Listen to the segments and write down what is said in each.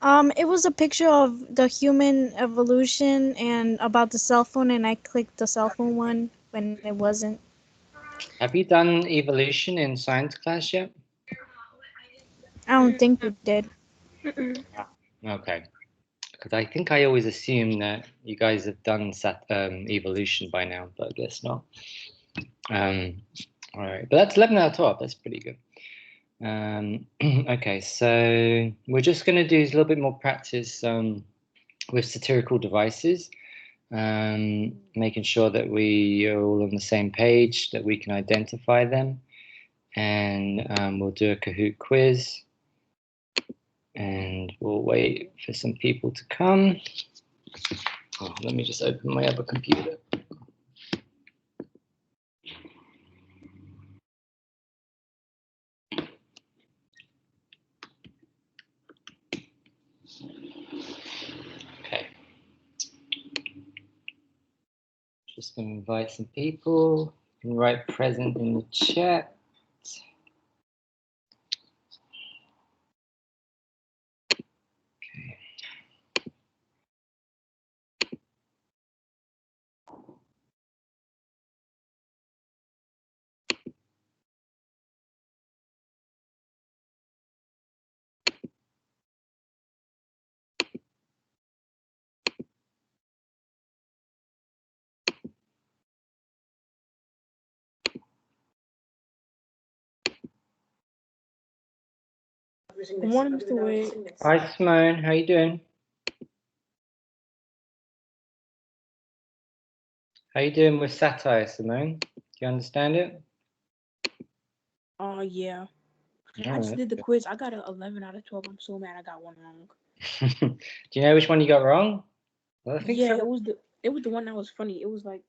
It was a picture of the human evolution and about the cell phone, and I clicked the cell phone one when it wasn't. Have you done evolution in science class yet? I don't think we did. Ah, okay. Because I think I always assume that you guys have done evolution by now, but I guess not. Um, all right, but that's 11 out of 12. That's pretty good. Okay, so we're just going to do a little bit more practice with satirical devices, making sure that we are all on the same page, that we can identify them, and we'll do a Kahoot quiz, and we'll wait for some people to come. Oh, let me just open my other computer. Okay. Just going to invite some people. You can write present in the chat. Okay. Good morning, Mr. Wade. Hi, Simone. How you doing? How you doing with satire, Simone? Do you understand it? Yeah. Oh, I just did the quiz. I got an 11 out of 12. I'm so mad I got one wrong. Do you know which one you got wrong? Well, I think Yeah, so. it was the one that was funny. It was like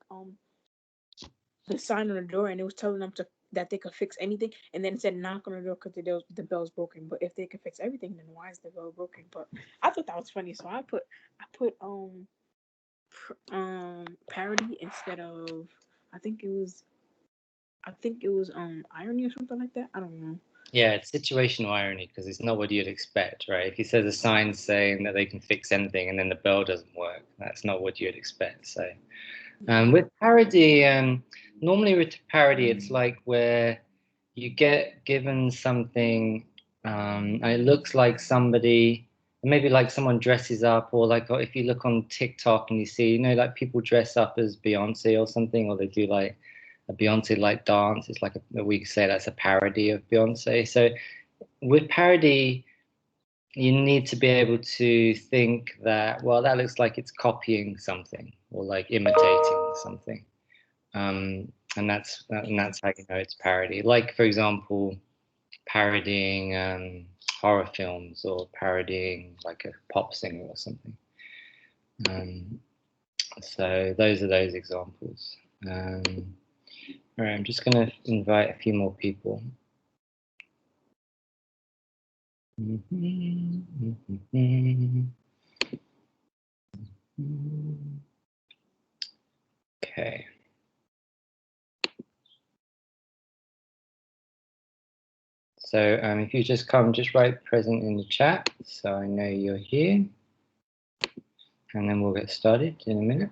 the sign on the door, and it was telling them that they could fix anything, and then it said knock on the door because the bell's broken. But if they could fix everything, then why is the bell broken? But I thought that was funny, so I put parody instead of I think it was irony or something like that. I don't know. Yeah, it's situational irony because it's not what you'd expect, right? If he says a sign saying that they can fix anything and then the bell doesn't work, that's not what you'd expect. So, with parody, normally with parody, it's like where you get given something, and it looks like somebody, maybe like someone dresses up, or like if you look on TikTok and you see, like people dress up as Beyonce or something, or they do like a Beyonce like dance. It's like we could say that's a parody of Beyonce. So with parody, you need to be able to think that, well, that looks like it's copying something or like imitating something. And that's how you know it's parody. Like, for example, parodying horror films or parodying like a pop singer or something. Um, so those are those examples. All right, I'm just going to invite a few more people. Okay. So if you just write present in the chat so I know you're here. And then we'll get started in a minute.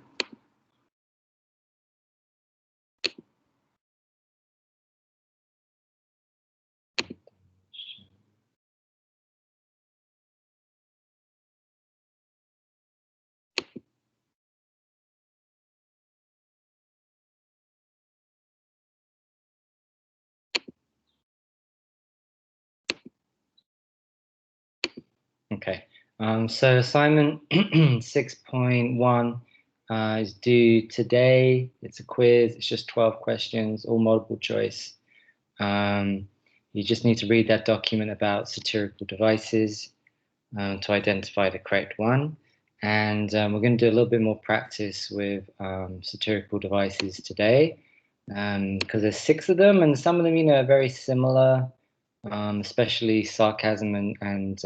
Okay, so assignment 6.1 is due today. It's a quiz. It's just 12 questions, all multiple choice. You just need to read that document about satirical devices to identify the correct one. And we're going to do a little bit more practice with satirical devices today because there's 6 of them, and some of them, are very similar, especially sarcasm and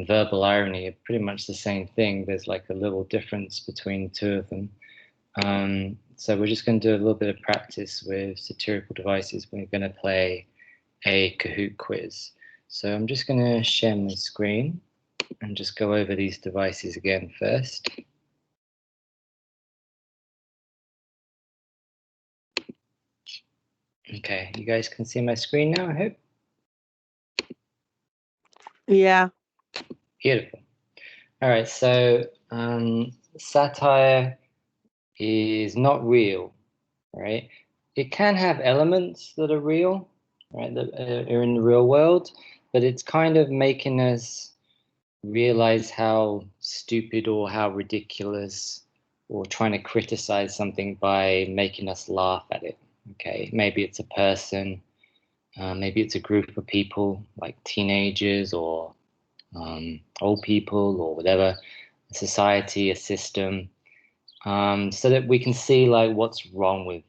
verbal irony are pretty much the same thing. There's like a little difference between 2 of them. So we're just going to do a little bit of practice with satirical devices. We're going to play a Kahoot quiz. So I'm just going to share my screen and just go over these devices again first. Okay, you guys can see my screen now, I hope. Yeah. Beautiful. All right, so satire is not real, right? It can have elements that are real, right, that are in the real world, but it's kind of making us realize how stupid or how ridiculous or trying to criticize something by making us laugh at it. Okay, maybe it's a person, maybe it's a group of people like teenagers or old people or whatever, a society, a system, so that we can see like what's wrong with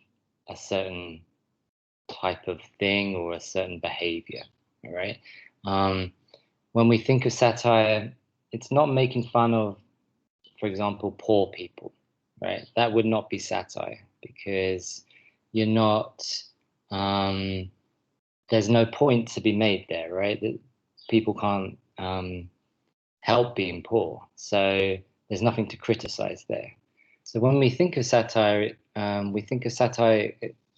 a certain type of thing or a certain behavior. All right. When we think of satire, it's not making fun of, for example, poor people, right? That would not be satire because you're not. There's no point to be made there, right? That people can't help being poor, so there's nothing to criticize there. So when we think of satire, we think of satire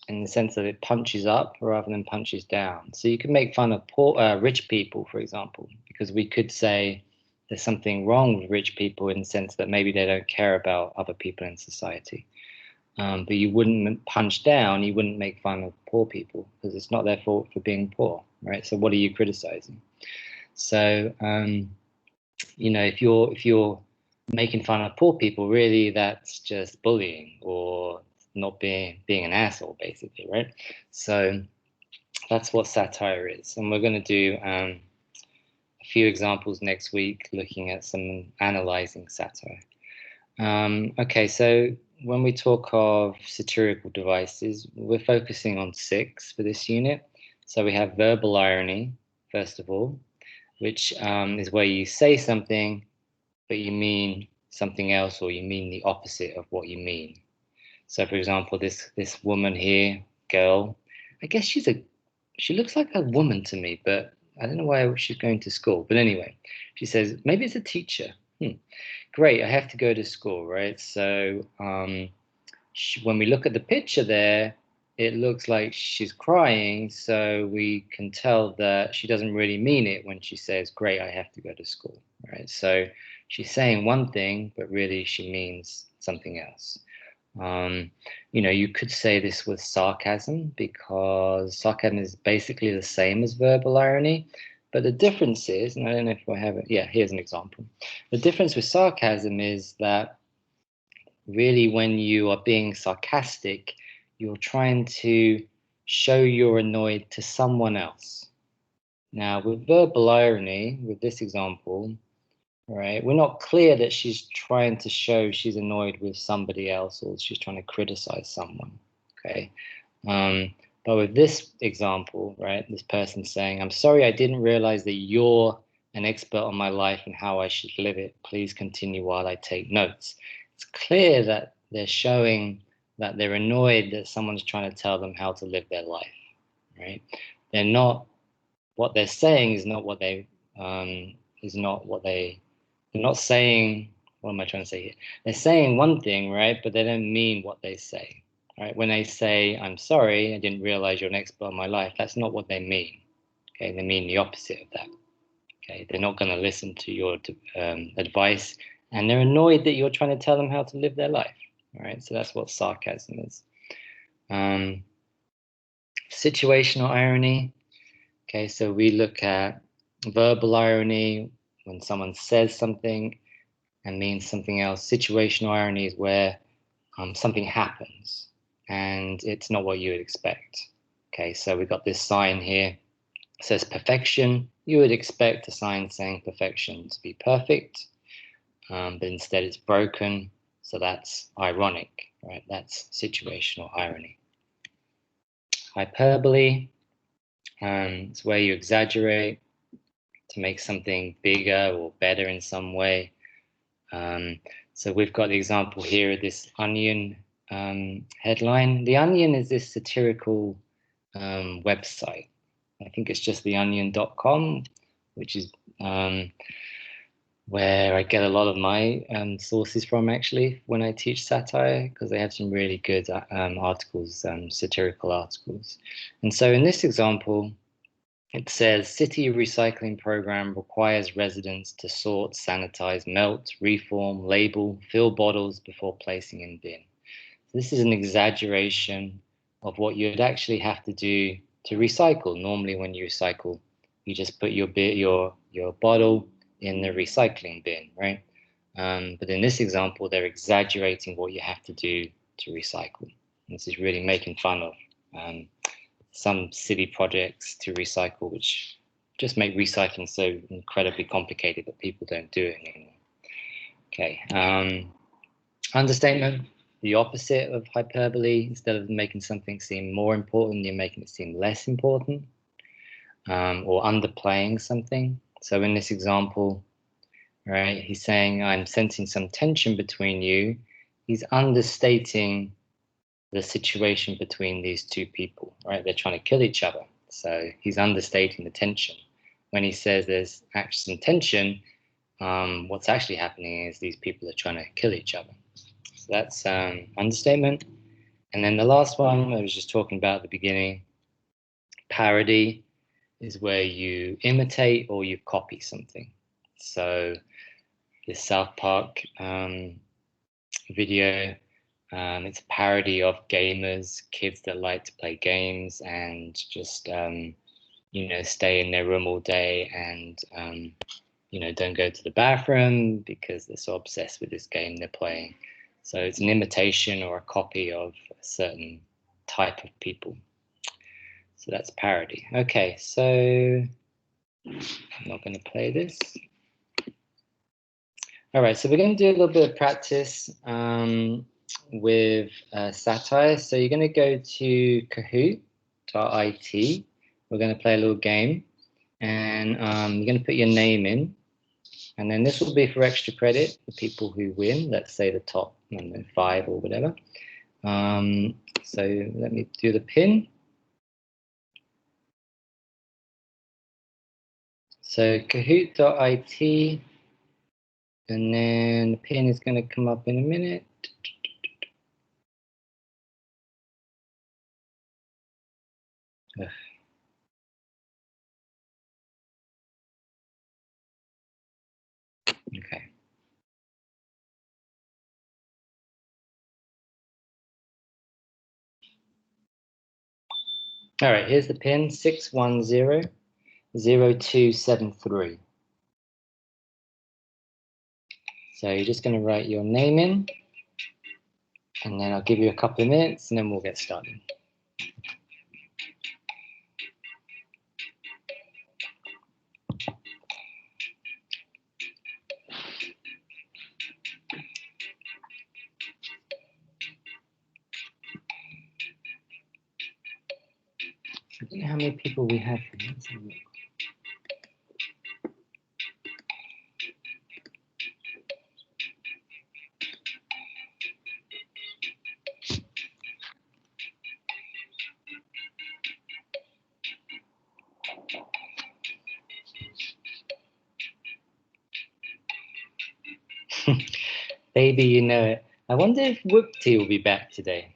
in the sense that it punches up rather than punches down. So you can make fun of poor, rich people, for example, because we could say there's something wrong with rich people in the sense that maybe they don't care about other people in society. But you wouldn't punch down, you wouldn't make fun of poor people because it's not their fault for being poor, right? So what are you criticizing? So if you're making fun of poor people, really that's just bullying or not being an asshole, basically, right? So that's what satire is, and we're going to do a few examples next week, looking at some analyzing satire. Okay, so when we talk of satirical devices, we're focusing on 6 for this unit. So we have verbal irony, first of all, which is where you say something but you mean something else, or you mean the opposite of what you mean. So, for example, this woman here, girl, I guess she looks like a woman to me, but I don't know why she's going to school. But anyway, she says maybe it's a teacher. Great, I have to go to school, right? So when we look at the picture there, it looks like she's crying, so we can tell that she doesn't really mean it when she says, great, I have to go to school, right? So she's saying one thing, but really she means something else. You could say this with sarcasm, because sarcasm is basically the same as verbal irony, but the difference is, and I don't know if I have it, yeah, here's an example. The difference with sarcasm is that really when you are being sarcastic, you're trying to show you're annoyed to someone else. Now, with verbal irony, with this example, right, we're not clear that she's trying to show she's annoyed with somebody else or she's trying to criticize someone, okay? But with this example, right, this person saying, I'm sorry, I didn't realize that you're an expert on my life and how I should live it. Please continue while I take notes. It's clear that they're showing that they're annoyed that someone's trying to tell them how to live their life, right? They're not, what they're saying is not what they, they're not saying, what am I trying to say here? They're saying one thing, right, but they don't mean what they say. Right? When they say, I'm sorry, I didn't realize you're an expert on my life, that's not what they mean. Okay, they mean the opposite of that. Okay, they're not going to listen to your advice, and they're annoyed that you're trying to tell them how to live their life. All right, so that's what sarcasm is. Situational irony. Okay, so we look at verbal irony when someone says something and means something else. Situational irony is where something happens and it's not what you would expect. Okay, so we've got this sign here. It says perfection. You would expect a sign saying perfection to be perfect, but instead it's broken. So that's ironic, right? That's situational irony. Hyperbole. It's where you exaggerate to make something bigger or better in some way. So we've got the example here of this Onion headline. The Onion is this satirical website. I think it's just theonion.com, which is where I get a lot of my sources from, actually, when I teach satire, because they have some really good articles, satirical articles. And so in this example, it says, city recycling program requires residents to sort, sanitize, melt, reform, label, fill bottles before placing in bin. So this is an exaggeration of what you'd actually have to do to recycle. Normally when you recycle, you just put your bottle in the recycling bin, right? But in this example, they're exaggerating what you have to do to recycle. This is really making fun of some city projects to recycle, which just make recycling so incredibly complicated that people don't do it anymore. Okay, understatement, the opposite of hyperbole. Instead of making something seem more important, you're making it seem less important, or underplaying something. So in this example, right, he's saying, I'm sensing some tension between you. He's understating the situation between these two people, right? They're trying to kill each other. So he's understating the tension. When he says there's actually some tension, what's actually happening is these people are trying to kill each other. So that's understatement. And then the last one I was just talking about at the beginning, parody is where you imitate or you copy something. So this South Park video, it's a parody of gamers, kids that like to play games and just, stay in their room all day and, don't go to the bathroom because they're so obsessed with this game they're playing. So it's an imitation or a copy of a certain type of people. So that's parody. Okay, so I'm not going to play this. All right, so we're going to do a little bit of practice with satire. So you're going to go to kahoot.it. We're going to play a little game, and you're going to put your name in, and then this will be for extra credit for people who win. Let's say the top 5 or whatever. So let me do the pin. So kahoot.it. And then the pin is going to come up in a minute. Ugh. Okay. All right, here's the pin, 610-0273. So you're just going to write your name in, and then I'll give you a couple of minutes, and then we'll get started. I don't know how many people we have. Let's have a look. Baby, you know it. I wonder if Whoopty will be back today.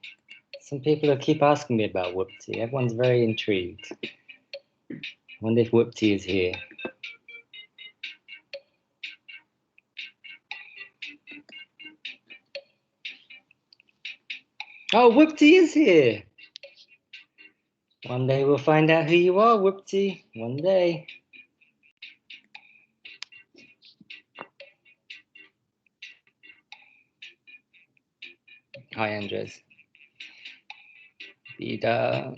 Some people will keep asking me about Whoopty. Everyone's very intrigued. I wonder if Whoopty is here. Oh, Whoopty is here. One day we'll find out who you are, Whoopty. One day. Hi, Andres. Bida.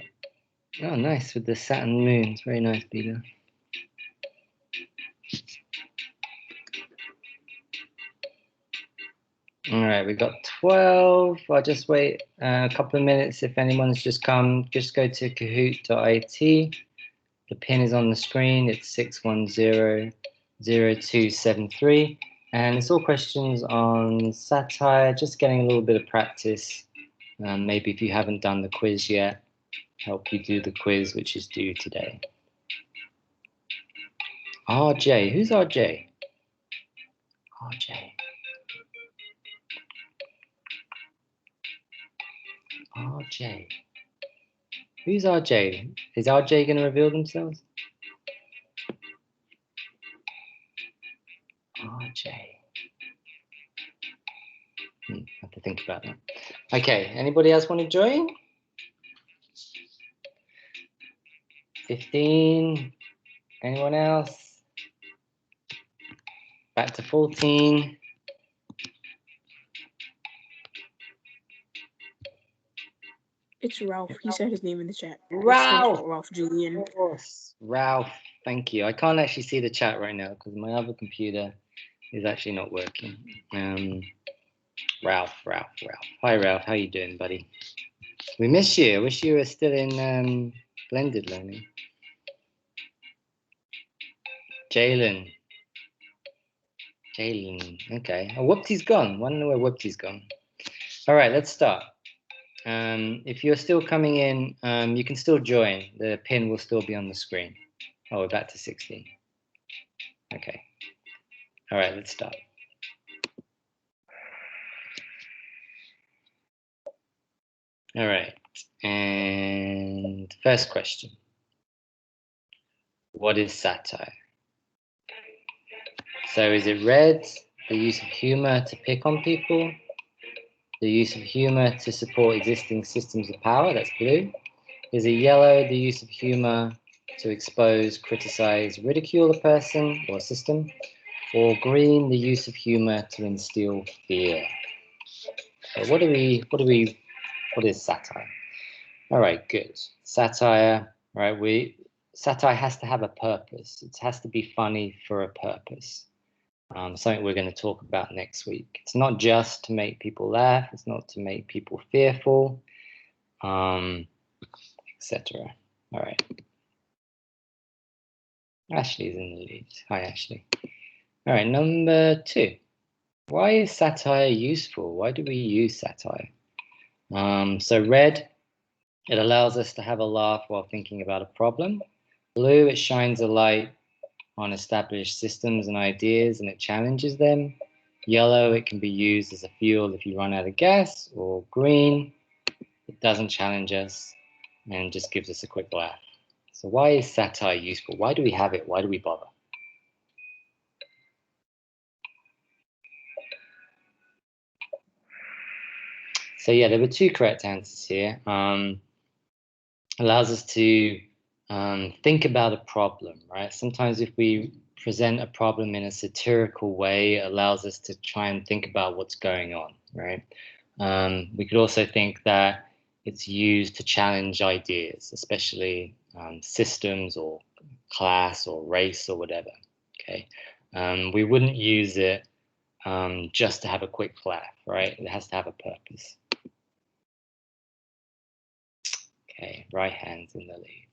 Oh, nice with the Saturn moons. Very nice, Bida. All right, we've got 12. I'll just wait a couple of minutes. If anyone's just come, just go to kahoot.it. The pin is on the screen. It's 610-0273. And it's all questions on satire, just getting a little bit of practice. Maybe if you haven't done the quiz yet, help you do the quiz, which is due today. RJ. Who's RJ? RJ. RJ. Who's RJ? Is RJ going to reveal themselves? RJ. I have to think about that. Okay, anybody else want to join? 15. Anyone else? Back to 14. It's Ralph. He said his name in the chat. Ralph! Ralph Julian. Of course. Ralph, thank you. I can't actually see the chat right now because my other computer is actually not working. Ralph. Hi, Ralph. How you doing, buddy? We miss you. I wish you were still in blended learning. Jalen. Okay. Oh, Whoopty's gone. Wonder where Whoopty's gone. All right, let's start. If you're still coming in, you can still join. The pin will still be on the screen. Oh, we're back to 16. Okay. All right, let's start. All right. And first question. What is satire? So is it red, the use of humor to pick on people? The use of humor to support existing systems of power, that's blue. Is it yellow, the use of humor to expose, criticize, ridicule a person or a system? Or green, the use of humor to instill fear? So what is satire? All right, good. Satire, right? Satire has to have a purpose. It has to be funny for a purpose. Something we're going to talk about next week. It's not just to make people laugh. It's not to make people fearful, etc. All right. Ashley's in the lead. Hi, Ashley. All right, number 2. Why is satire useful? Why do we use satire? So red, it allows us to have a laugh while thinking about a problem. Blue, it shines a light on established systems and ideas and it challenges them. Yellow, it can be used as a fuel if you run out of gas. Or green, it doesn't challenge us and just gives us a quick laugh. So why is satire useful? Why do we have it? Why do we bother? So yeah, there were 2 correct answers here. Allows us to think about a problem, right? Sometimes if we present a problem in a satirical way, it allows us to try and think about what's going on, right? We could also think that it's used to challenge ideas, especially systems or class or race or whatever, okay? We wouldn't use it just to have a quick laugh, right? It has to have a purpose. Okay, right hand's in the lead.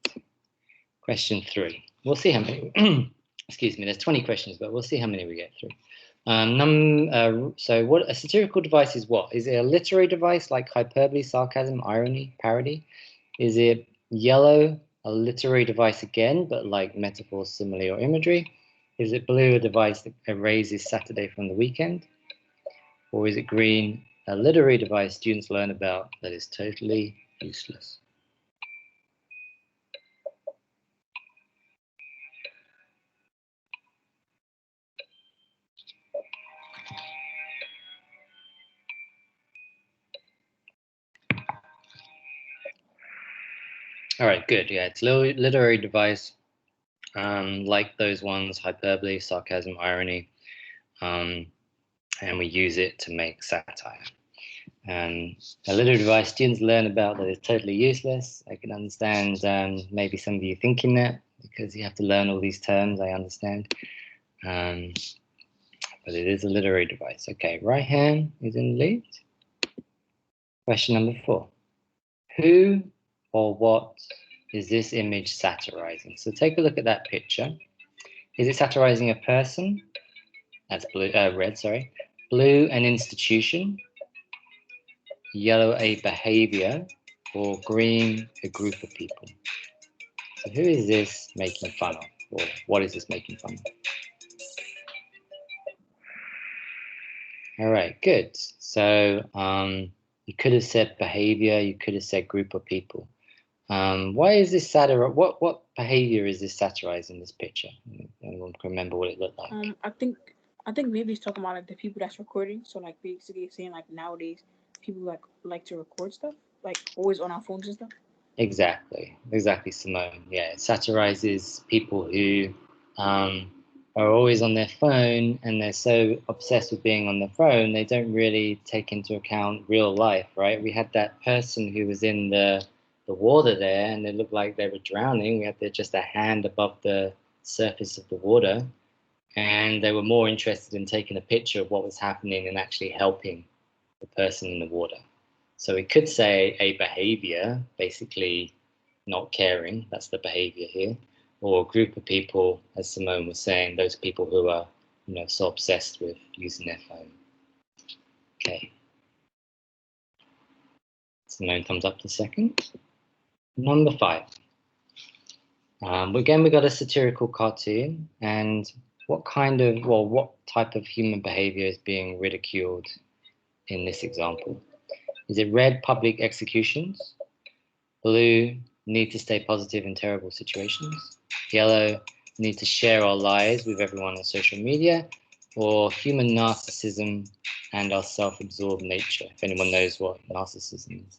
Question 3. We'll see how many. Excuse me. There's 20 questions, but we'll see how many we get through. So, what a satirical device is? What is it? A literary device like hyperbole, sarcasm, irony, parody? Is it yellow? A literary device again, but like metaphor, simile, or imagery? Is it blue? A device that erases Saturday from the weekend? Or is it green? A literary device students learn about that is totally useless. All right, good. Yeah, it's a literary device like those ones, hyperbole, sarcasm, irony, and we use it to make satire. A literary device students learn about that is totally useless. I can understand maybe some of you thinking that because you have to learn all these terms, I understand. But it is a literary device. Okay, right hand is in the lead. Question number 4. Who or what is this image satirizing? So take a look at that picture. Is it satirizing a person? That's blue, red, sorry. Blue, an institution. Yellow, a behavior. Or green, a group of people. So who is this making fun of? Or what is this making fun of? All right, good. So you could have said behavior, you could have said group of people. Why is this satire? What behavior is this satirizing this picture? Anyone can remember what it looked like? I think maybe he's talking about like the people that's recording. So like basically saying like nowadays people like to record stuff, like always on our phones and stuff. Exactly, Simone. Yeah, it satirizes people who are always on their phone, and they're so obsessed with being on their phone, they don't really take into account real life, right? We had that person who was in the water there, and it looked like they were drowning. We had just a hand above the surface of the water, and they were more interested in taking a picture of what was happening and actually helping the person in the water. So we could say a behavior, basically not caring, that's the behavior here, or a group of people, as Simone was saying, those people who are, so obsessed with using their phone. Okay. Simone comes up to second. Number 5. Again, we got a satirical cartoon, and what type of human behavior is being ridiculed in this example? Is it red, public executions? Blue, need to stay positive in terrible situations? Yellow, need to share our lives with everyone on social media? Or human narcissism and our self-absorbed nature? If anyone knows what narcissism is.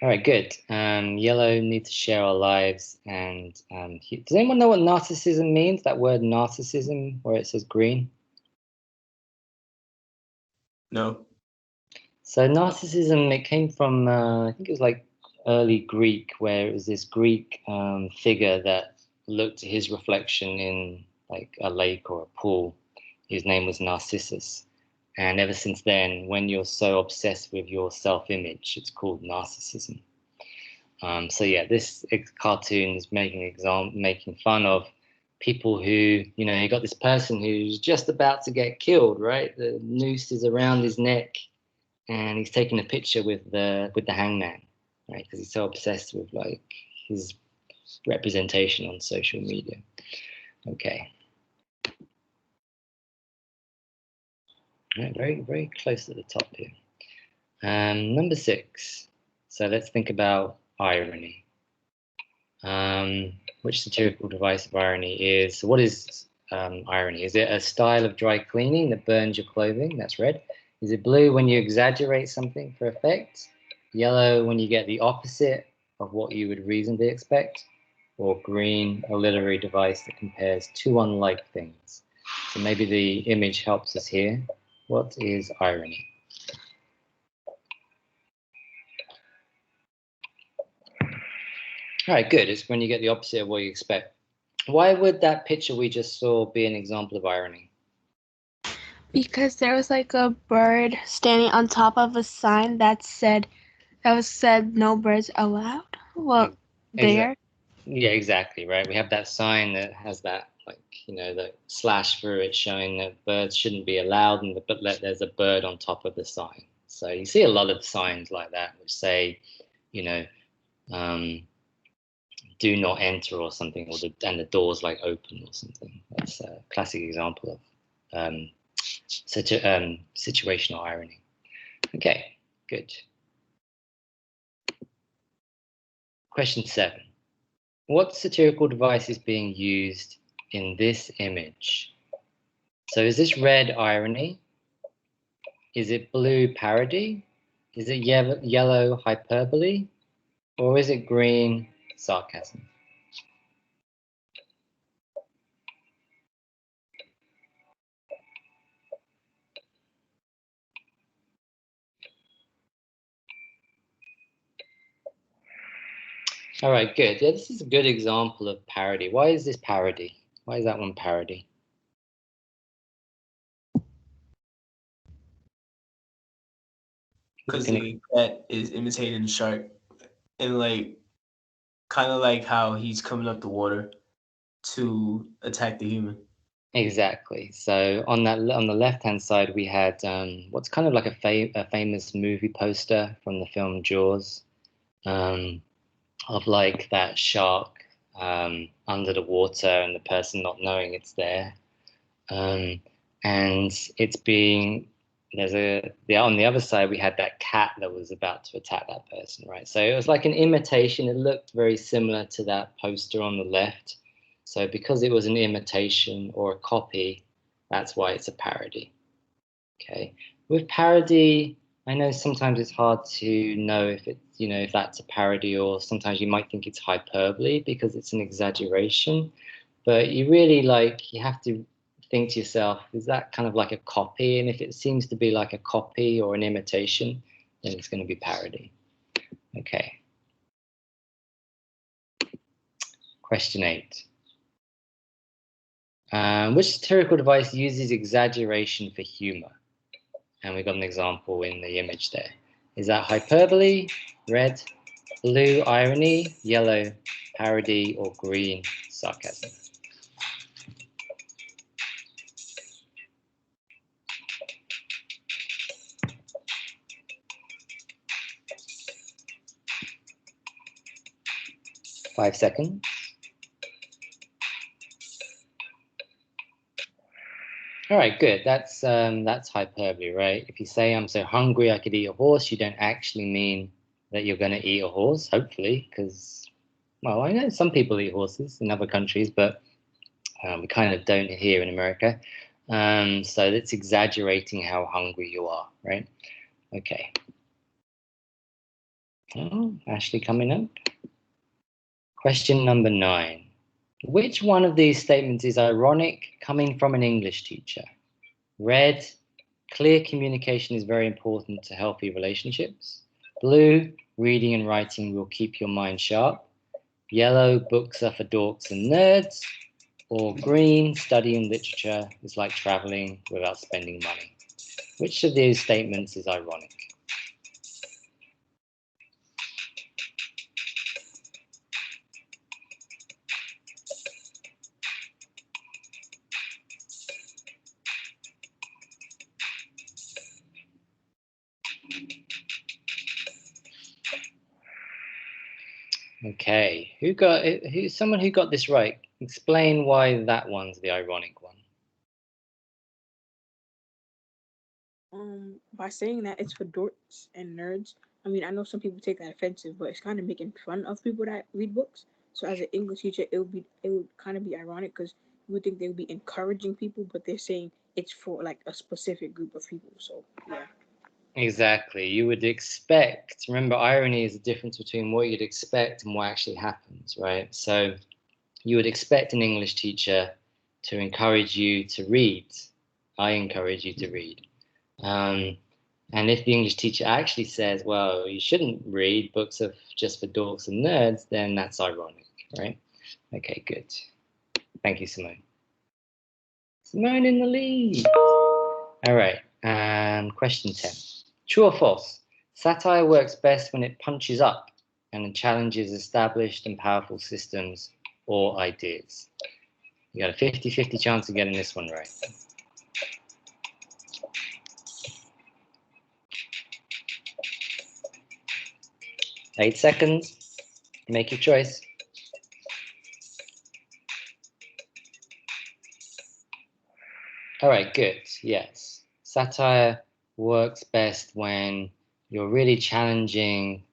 All right, good. Yellow, need to share our lives. And does anyone know what narcissism means? That word narcissism, where it says green? No. So narcissism, it came from, I think it was like early Greek, where it was this Greek figure that looked at his reflection in like a lake or a pool. His name was Narcissus. And ever since then, when you're so obsessed with your self-image, it's called narcissism. So yeah, this cartoon is making fun of people who, you got this person who's just about to get killed, right? The noose is around his neck, and he's taking a picture with the hangman, right? Because he's so obsessed with like his representation on social media. Okay. Right, very, very close at the top here. Number 6. So let's think about irony. Which satirical device of irony is? So what is irony? Is it a style of dry cleaning that burns your clothing? That's red. Is it blue when you exaggerate something for effect? Yellow when you get the opposite of what you would reasonably expect? Or green, a literary device that compares two unlike things? So maybe the image helps us here. What is irony? All right, good. It's when you get the opposite of what you expect. Why would that picture we just saw be an example of irony? Because there was like a bird standing on top of a sign that said no birds allowed. Well, there. Yeah, exactly, right. We have that sign that has that the slash through it showing that birds shouldn't be allowed, but there's a bird on top of the sign. So you see a lot of signs like that which say, do not enter or something, and the door's like open or something. That's a classic example of situational irony. Okay, good. Question 7. What satirical device is being used in this image? So is this red irony? Is it blue parody? Is it yellow hyperbole? Or is it green sarcasm? All right, good. Yeah, this is a good example of parody. Why is this parody? Why is that one parody? Because the cat is imitating the shark, and like kind of like how he's coming up the water to attack the human. Exactly. So on the left-hand side, we had what's kind of like a famous movie poster from the film Jaws, of like that shark under the water and the person not knowing it's there. And it's being on the other side we had that cat that was about to attack that person, right? So it was like an imitation. It looked very similar to that poster on the left. So because it was an imitation or a copy, that's why it's a parody. Okay. With parody, I know sometimes it's hard to know if it's, if that's a parody, or sometimes you might think it's hyperbole because it's an exaggeration. But you really you have to think to yourself, is that kind of like a copy? And if it seems to be like a copy or an imitation, then it's going to be parody. Okay. Question 8. Which satirical device uses exaggeration for humor? And we've got an example in the image there. Is that hyperbole, red, blue, irony, yellow, parody, or green, sarcasm? Five seconds. All right, good. That's hyperbole, right? If you say I'm so hungry I could eat a horse, you don't actually mean that you're going to eat a horse, hopefully, because, well, I know some people eat horses in other countries, but we kind of don't here in America. So that's exaggerating how hungry you are, right? Okay. Oh, Ashley coming up. Question number 9. Which one of these statements is ironic coming from an English teacher? Red, clear communication is very important to healthy relationships. Blue, reading and writing will keep your mind sharp. Yellow, books are for dorks and nerds. Or green, studying literature is like traveling without spending money. Which of these statements is ironic? Okay, someone who got this right? Explain why that one's the ironic one. By saying that it's for dorks and nerds. I mean, I know some people take that offensive, but it's kind of making fun of people that read books. So as an English teacher, it would kind of be ironic because you would think they would be encouraging people, but they're saying it's for like a specific group of people. So yeah. Exactly. You would expect, remember, irony is the difference between what you'd expect and what actually happens, right? So you would expect an English teacher to encourage you to read. I encourage you to read. And if the English teacher actually says, well, you shouldn't read, books are just for dorks and nerds, then that's ironic, right? Okay, good. Thank you, Simone. Simone in the lead. All right, question 10. True or false? Satire works best when it punches up and challenges established and powerful systems or ideas. You got a 50-50 chance of getting this one right. 8 seconds. Make your choice. All right, good. Yes. Satire works best when you're really challenging,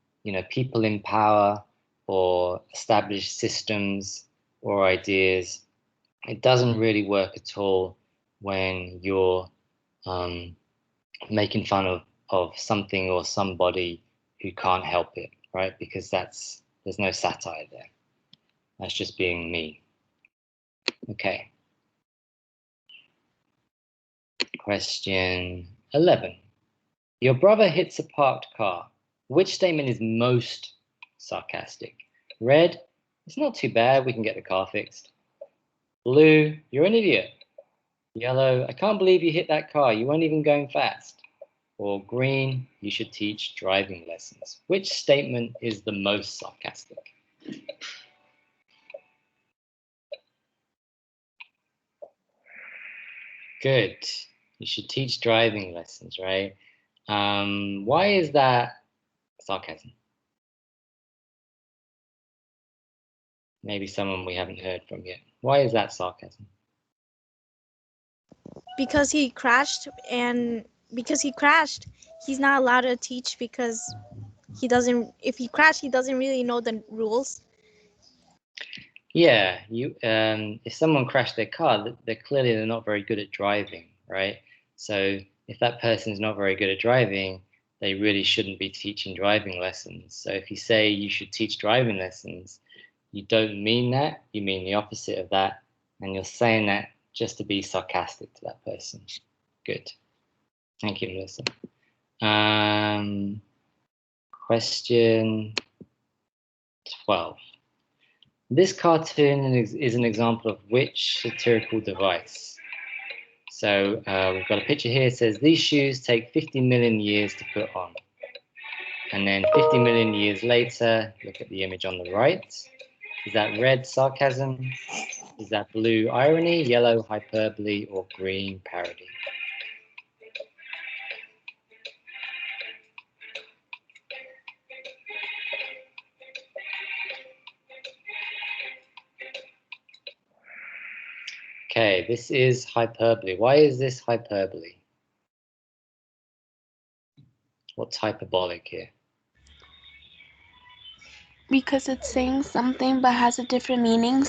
people in power or established systems or ideas. It doesn't really work at all when you're making fun of something or somebody who can't help it, right? Because there's no satire there. That's just being mean. Okay. Question 11. Your brother hits a parked car. Which statement is most sarcastic? Red, it's not too bad, we can get the car fixed. Blue, you're an idiot. Yellow, I can't believe you hit that car, you weren't even going fast. Or green, you should teach driving lessons. Which statement is the most sarcastic? Good. You should teach driving lessons, right? Why is that sarcasm? Maybe someone we haven't heard from yet. Why is that sarcasm? Because he crashed, and because he crashed, he's not allowed to teach because he doesn't. If he crashed, he doesn't really know the rules. Yeah, if someone crashed their car, they're not very good at driving, right? So if that person's not very good at driving, they really shouldn't be teaching driving lessons. So if you say you should teach driving lessons, you don't mean that. You mean the opposite of that, and you're saying that just to be sarcastic to that person. Good. Thank you, Melissa. Question 12. This cartoon is an example of which satirical device? So we've got a picture here. It says, these shoes take 50 million years to put on. And then 50 million years later, look at the image on the right. Is that red sarcasm? Is that blue irony, yellow hyperbole, or green parody? Okay, this is hyperbole. Why is this hyperbole? What's hyperbolic here? Because it's saying something but has a different meaning.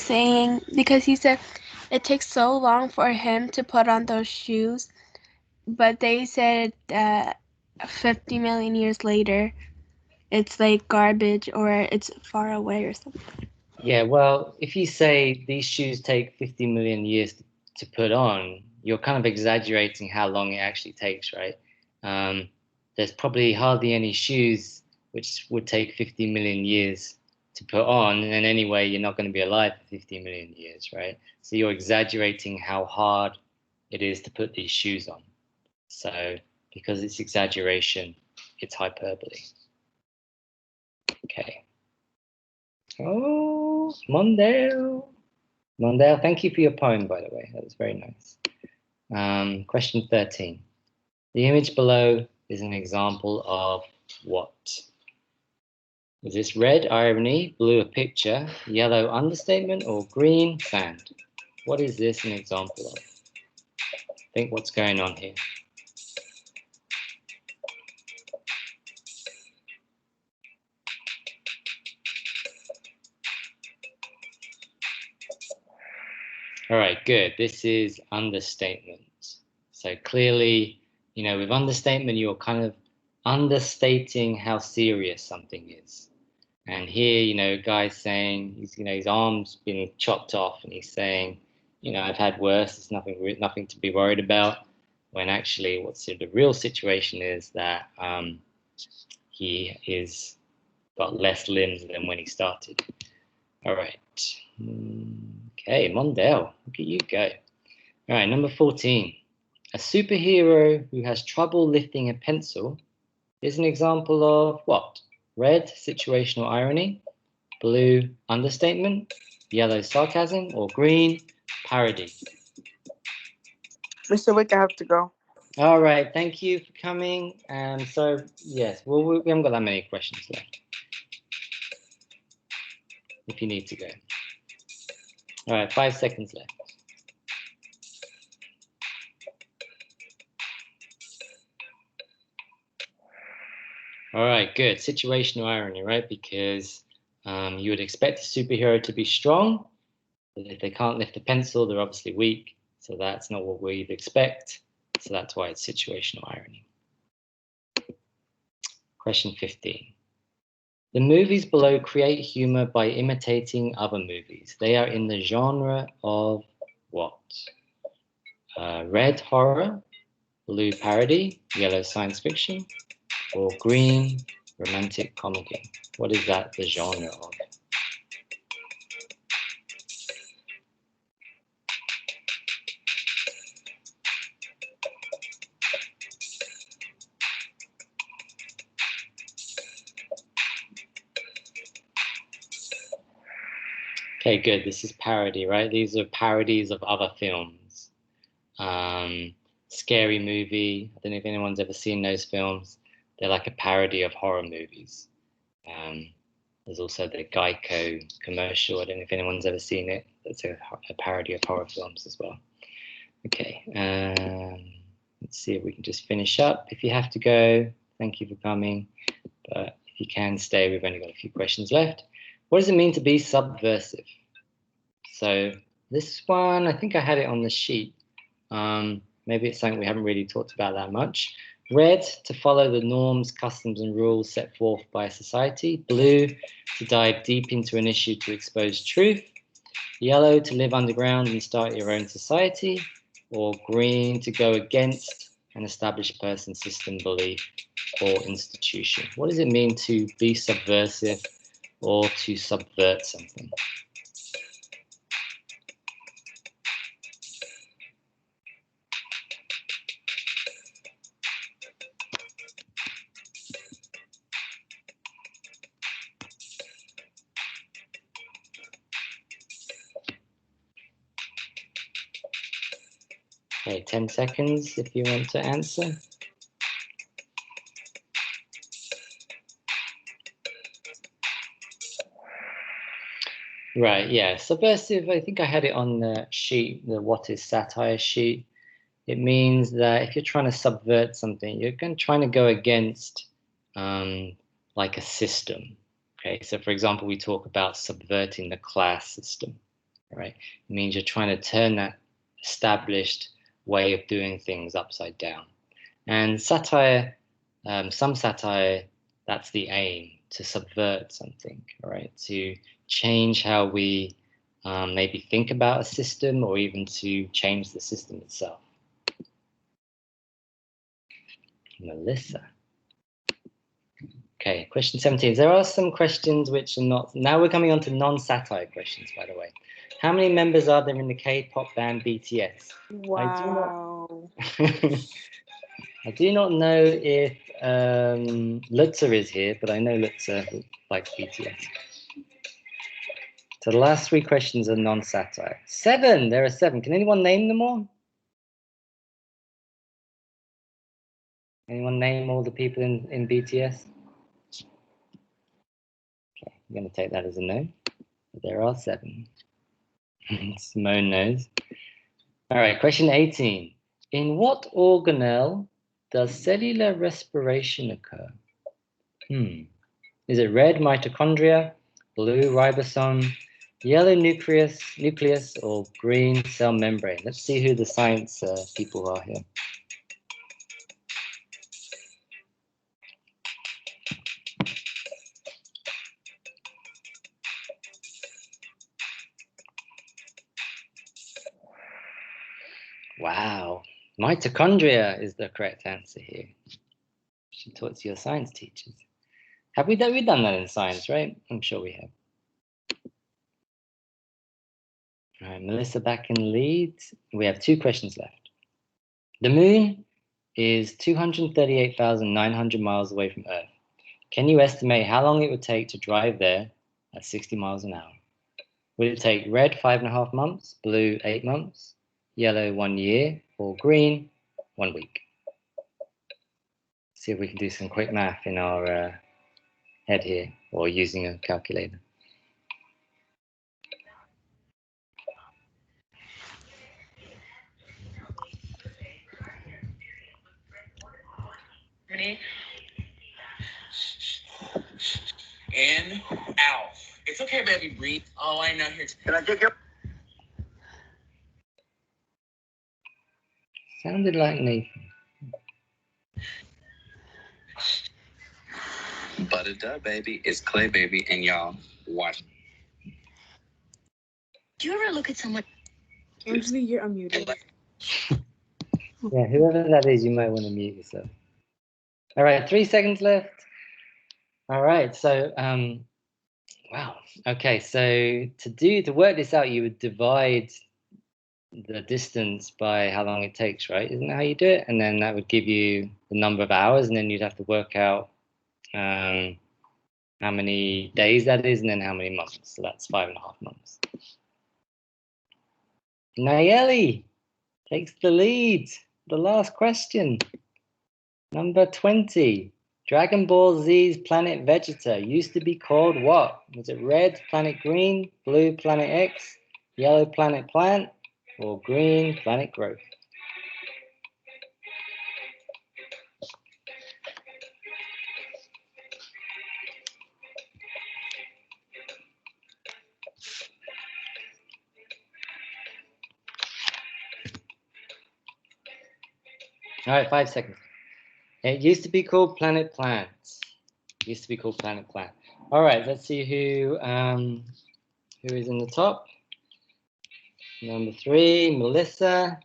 Because he said it takes so long for him to put on those shoes, but they said that 50 million years later, it's like garbage or it's far away or something. Yeah, well, if you say these shoes take 50 million years to put on, you're kind of exaggerating how long it actually takes, right? There's probably hardly any shoes which would take 50 million years to put on, and anyway, you're not going to be alive for 50 million years, right? So you're exaggerating how hard it is to put these shoes on. So because it's exaggeration, it's hyperbole. Okay. Oh, Mondale. Mondale, thank you for your poem, by the way. That was very nice. Question 13. The image below is an example of what? Is this red, irony, blue, a picture, yellow, understatement, or green, sand? What is this an example of? Think what's going on here. All right, good. This is understatement. So clearly, with understatement, you're kind of understating how serious something is. And here, guy's saying his arm's been chopped off, and he's saying, I've had worse. It's nothing to be worried about. When actually, what's the real situation is that he is got less limbs than when he started. All right. Okay, Mondale, look at you go. All right, number 14. A superhero who has trouble lifting a pencil is an example of what? Red, situational irony, blue, understatement, yellow, sarcasm, or green, parody. Mr. Wick, I have to go. All right, thank you for coming. So, yes, well, we haven't got that many questions left if you need to go. All right, 5 seconds left. All right, good. Situational irony, right? Because you would expect a superhero to be strong, but if they can't lift a pencil, they're obviously weak. So that's not what we'd expect. So that's why it's situational irony. Question 15. The movies below create humor by imitating other movies. They are in the genre of what? Red, horror, blue, parody, yellow, science fiction, or green, romantic comedy. What is that the genre of? Okay, good. This is parody, right? These are parodies of other films. Scary Movie. I don't know if anyone's ever seen those films. They're like a parody of horror movies. There's also the Geico commercial. I don't know if anyone's ever seen it. It's a parody of horror films as well. Okay, let's see if we can just finish up. If you have to go, thank you for coming. But if you can stay, we've only got a few questions left. What does it mean to be subversive? So this one, I think I had it on the sheet. Maybe it's something we haven't really talked about that much. Red, to follow the norms, customs, and rules set forth by society. Blue, to dive deep into an issue to expose truth. Yellow, to live underground and start your own society. Or green, to go against an established person, system, belief, or institution. What does it mean to be subversive or to subvert something? Okay, 10 seconds if you want to answer. Right, yeah, subversive, I think I had it on the sheet, the what is satire sheet. It means that if you're trying to subvert something, you're trying to go against like a system. Okay, so for example, we talk about subverting the class system, right? It means you're trying to turn that established way of doing things upside down. And satire, some satire, that's the aim, to subvert something, right? To change how we maybe think about a system, or even to change the system itself. Melissa. Okay, question 17. There are some questions which are not... Now we're coming on to non-satire questions, by the way. How many members are there in the K-pop band BTS? Wow. I do not know if Lutzer is here, but I know Lutzer likes BTS. So the last three questions are non-satire. 7! There are 7. Can anyone name them all? Anyone name all the people in BTS? Okay, I'm going to take that as a no. But there are 7. Simone knows. All right, question 18. In what organelle does cellular respiration occur? Is it red, mitochondria, blue, ribosome, yellow, nucleus, or green, cell membrane? Let's see who the science people are here. Wow, mitochondria is the correct answer here. She taught to your science teachers. Have we done that in science, right? I'm sure we have. All right, Melissa back in the lead. We have 2 questions left. The moon is 238,900 miles away from Earth. Can you estimate how long it would take to drive there at 60 miles an hour? Would it take red 5.5 months, blue 8 months, yellow 1 year, or green 1 week? See if we can do some quick math in our head here, or using a calculator. In, out. It's okay, baby, breathe. Oh, I know here. Can I take your... Sounded like Nathan. Butter baby, it's Clay baby, and y'all watch. Do you ever look at someone? Angela, you're unmuted. Yeah, whoever that is, you might want to mute yourself. All right, 3 seconds left. All right, so wow. Okay, so to work this out, you would divide the distance by how long it takes, right? Isn't that how you do it? And then that would give you the number of hours, and then you'd have to work out how many days that is, and then how many months. So that's 5.5 months. Nayeli, takes the lead. The last question. Number 20. Dragon Ball Z's planet Vegeta used to be called what? Was it red planet green, blue planet X, yellow planet plant, or green planet growth? All right, 5 seconds. It used to be called Planet Plant. Used to be called Planet Plant. All right, let's see who is in the top. Number 3, Melissa.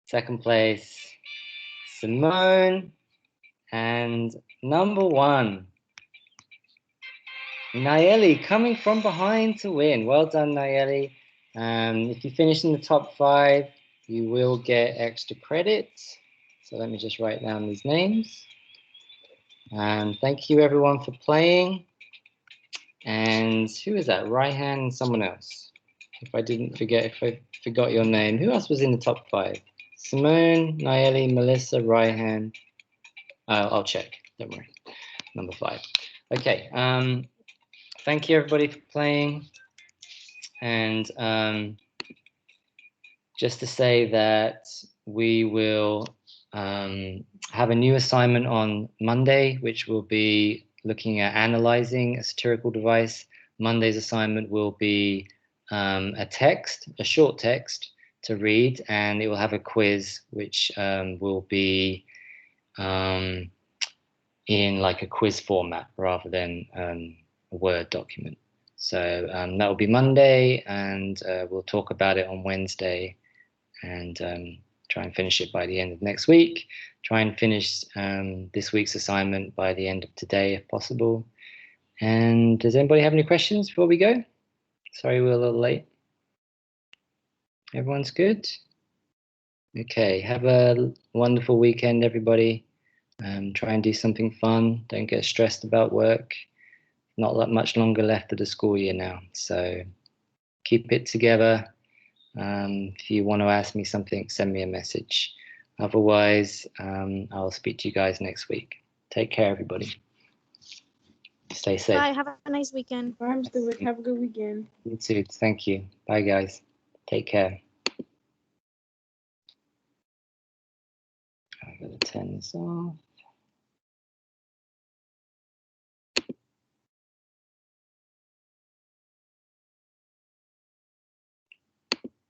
Second place, Simone. And number 1, Nayeli, coming from behind to win. Well done, Nayeli. If you finish in the top 5, you will get extra credits. So let me just write down these names. Thank you everyone for playing. And who is that? Raihan and someone else. If I forgot your name. Who else was in the top 5? Simone, Nayeli, Melissa, Raihan. I'll check, don't worry. Number 5. Okay, thank you everybody for playing. And just to say that we will have a new assignment on Monday, which will be looking at analyzing a satirical device. Monday's assignment will be a short text to read, and it will have a quiz, which will be in like a quiz format rather than a Word document. So that will be Monday, and we'll talk about it on Wednesday, and try and finish it by the end of next week. Try and finish this week's assignment by the end of today if possible. And does anybody have any questions before we go? Sorry we're a little late. Everyone's good? Okay, have a wonderful weekend everybody. Try and do something fun. Don't get stressed about work. Not that much longer left of the school year now, so keep it together. If you want to ask me something, send me a message. Otherwise, I'll speak to you guys next week. Take care, everybody. Stay safe. Bye. Have a nice weekend. Bye, Mr. Rick. Have a good weekend. You too. Thank you. Bye, guys. Take care. I'm going to turn this off.